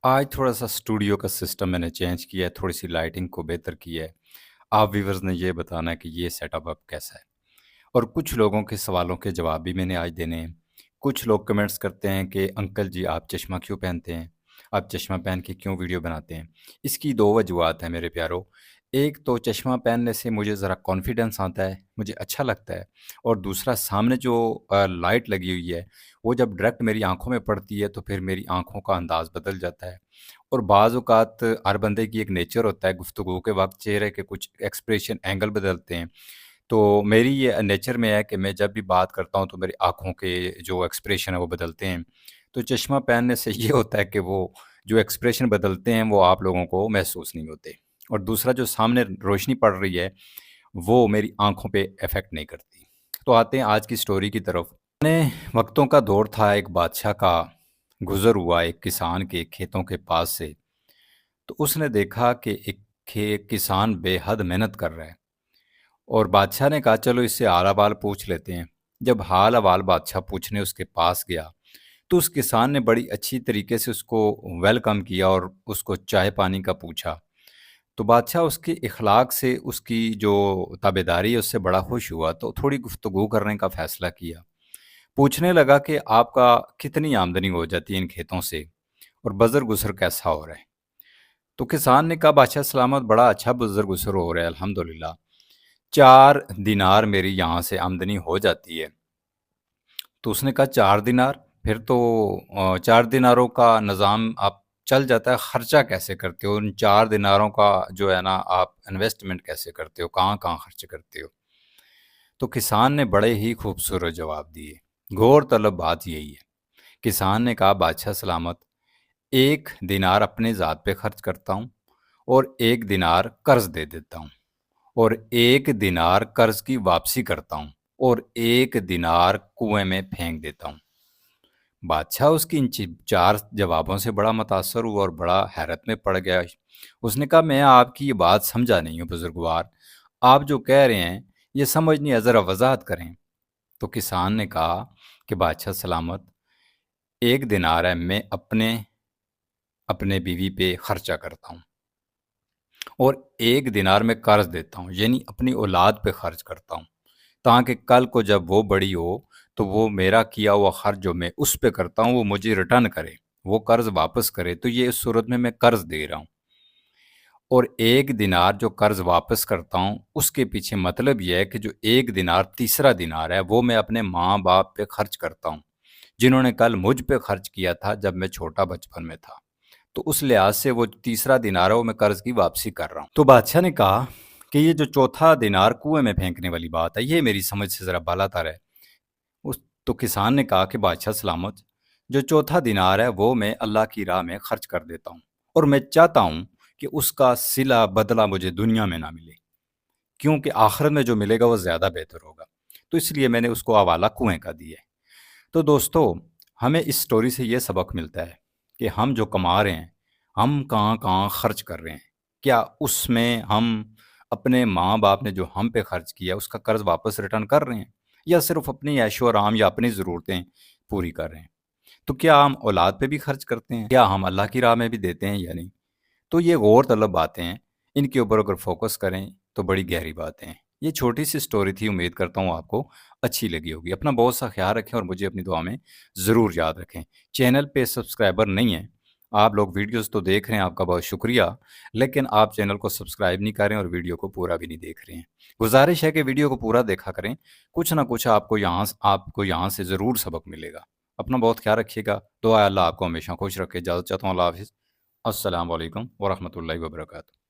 आज थोड़ा-सा स्टूडियो का सिस्टम मैंने चेंज किया है, थोड़ी-सी लाइटिंग को बेहतर किया है। आप व्यूअर्स ने ये बताना है कि ये सेटअप अब कैसा है? और कुछ लोगों के सवालों के जवाब भी मैंने आज देने हैं। कुछ लोग कमेंट्स करते हैं कि अंकल जी आप चश्मा क्यों पहनते हैं? आप चश्मा पहन के क्यों वीडियो बनाते हैं? इसकी 2 वजूहत हैं मेरे प्यारो। एक तो चश्मा पहनने से मुझे ज़रा कॉन्फिडेंस आता है, मुझे अच्छा लगता है और दूसरा सामने जो लाइट लगी हुई है, वो जब डायरेक्ट मेरी आँखों में पड़ती है तो फिर मेरी आँखों का अंदाज़ बदल जाता है। और बाज़ औक़ात हर बंदे की एक नेचर होता है, गुफ्तगू के वक़्त चेहरे के कुछ एक्सप्रेशन एंगल बदलते हैं। तो मेरी ये नेचर में है कि मैं जब भी बात करता हूँ तो मेरी आँखों के जो एक्सप्रेशन है वो बदलते हैं। तो चश्मा पहनने से ये होता है कि वो जो एक्सप्रेशन बदलते हैं वो आप लोगों को महसूस नहीं होते। और दूसरा जो सामने रोशनी पड़ रही है वो मेरी आँखों पे इफ़ेक्ट नहीं करती। तो आते हैं आज की स्टोरी की तरफ। पुराने वक़्तों का दौर था, एक बादशाह का गुज़र हुआ एक किसान के खेतों के पास से। तो उसने देखा कि एक किसान बेहद मेहनत कर रहा है और बादशाह ने कहा चलो इससे हाल अहवाल पूछ लेते हैं। जब हाल अहवाल बादशाह पूछने उसके पास गया तो उस किसान ने बड़ी अच्छी तरीके से उसको वेलकम किया और उसको चाय पानी का पूछा। तो बादशाह उसके इखलाक से, उसकी जो ताबेदारी है उससे बड़ा खुश हुआ, तो थोड़ी गुफ्तगू करने का फ़ैसला किया। पूछने लगा कि आपका कितनी आमदनी हो जाती है इन खेतों से और बज़र-गुज़र कैसा हो रहा है? तो किसान ने कहा बादशाह सलामत, बड़ा अच्छा बज़र-गुज़र हो रहा है अल्हम्दुलिल्लाह। 4 दिनार मेरी यहाँ से आमदनी हो जाती है। तो उसने कहा 4 दिनार? फिर तो 4 दिनारों का निज़ाम आप चल जाता है, खर्चा कैसे करते हो? उन 4 दिनारों का जो है ना आप इन्वेस्टमेंट कैसे करते हो? कहाँ-कहाँ खर्च करते हो? तो किसान ने बड़े ही खूबसूरत जवाब दिए। गौर तलब बात यही है। किसान ने कहा बादशाह सलामत, 1 दिनार अपने ज़ात पे खर्च करता हूँ और 1 दिनार कर्ज़ दे देता हूँ और 1 दिनार कर्ज़ की वापसी करता हूँ और 1 दिनार कुएं में फेंक देता हूँ। बादशाह उसकी इन 4 जवाबों से बड़ा मुतासर हुआ और बड़ा हैरत में पड़ गया। उसने कहा मैं आपकी ये बात समझा नहीं हूँ बुजुर्गवार, आप जो कह रहे हैं ये समझ नहीं है, ज़रा वजाहत करें। तो किसान ने कहा कि बादशाह सलामत, 1 दिनार है मैं अपने अपने बीवी पे खर्चा करता हूँ और 1 दिनार मैं कर्ज देता हूँ, यानी अपनी औलाद पे खर्च करता हूँ, ताकि कल को जब वो बड़ी हो तो वो मेरा किया हुआ खर्च जो मैं उस पे करता हूँ वो मुझे रिटर्न करे, वो कर्ज वापस करे। तो ये इस सूरत में मैं कर्ज दे रहा हूँ और 1 दिनार जो कर्ज वापस करता हूँ उसके पीछे मतलब ये है कि जो 1 दिनार तीसरा दिनार है वो मैं अपने माँ बाप पे खर्च करता हूँ, जिन्होंने कल मुझ पे खर्च किया था जब मैं छोटा बचपन में था। तो उस लिहाज से वो तीसरा दिनार है वो मैं कर्ज की वापसी कर रहा हूँ। तो बादशाह ने कहा कि ये जो चौथा दिनार कुएं में फेंकने वाली बात है ये मेरी समझ से ज़रा बालातर है। उस तो किसान ने कहा कि बादशाह सलामत, जो चौथा दिनार है वो मैं अल्लाह की राह में खर्च कर देता हूँ और मैं चाहता हूँ कि उसका सिला बदला मुझे दुनिया में ना मिले, क्योंकि आखिरत में जो मिलेगा वो ज़्यादा बेहतर होगा। तो इसलिए मैंने उसको हवाला कुएं का दिया है। तो दोस्तों, हमें इस स्टोरी से ये सबक मिलता है कि हम जो कमा रहे हैं, हम कहाँ-कहाँ खर्च कर रहे हैं। क्या उसमें हम अपने माँ-बाप ने जो हम पे खर्च किया उसका कर्ज़ वापस रिटर्न कर रहे हैं? या सिर्फ़ अपनी ऐशो-आराम या अपनी ज़रूरतें पूरी कर रहे हैं? तो क्या हम औलाद पे भी खर्च करते हैं? क्या हम अल्लाह की राह में भी देते हैं या नहीं? तो ये गौर तलब बातें हैं, इनके ऊपर अगर फोकस करें तो बड़ी गहरी बातें हैं। ये छोटी सी स्टोरी थी, उम्मीद करता हूँ आपको अच्छी लगी होगी। अपना बहुत सा ख्याल रखें और मुझे अपनी दुआ में ज़रूर याद रखें। चैनल पे सब्सक्राइबर नहीं हैं, आप लोग वीडियोस तो देख रहे हैं, आपका बहुत शुक्रिया, लेकिन आप चैनल को सब्सक्राइब नहीं कर रहे हैं और वीडियो को पूरा भी नहीं देख रहे हैं। गुजारिश है कि वीडियो को पूरा देखा करें, कुछ ना कुछ आपको यहाँ से ज़रूर सबक मिलेगा। अपना बहुत ख्याल रखिएगा। दुआ है अल्लाह आपको हमेशा खुश रखे। इजाज़त चाहता हूँ। अल्लाह हाफ़िज़। अस्सलाम वालेकुम व रहमतुल्लाहि व बरकातुहू।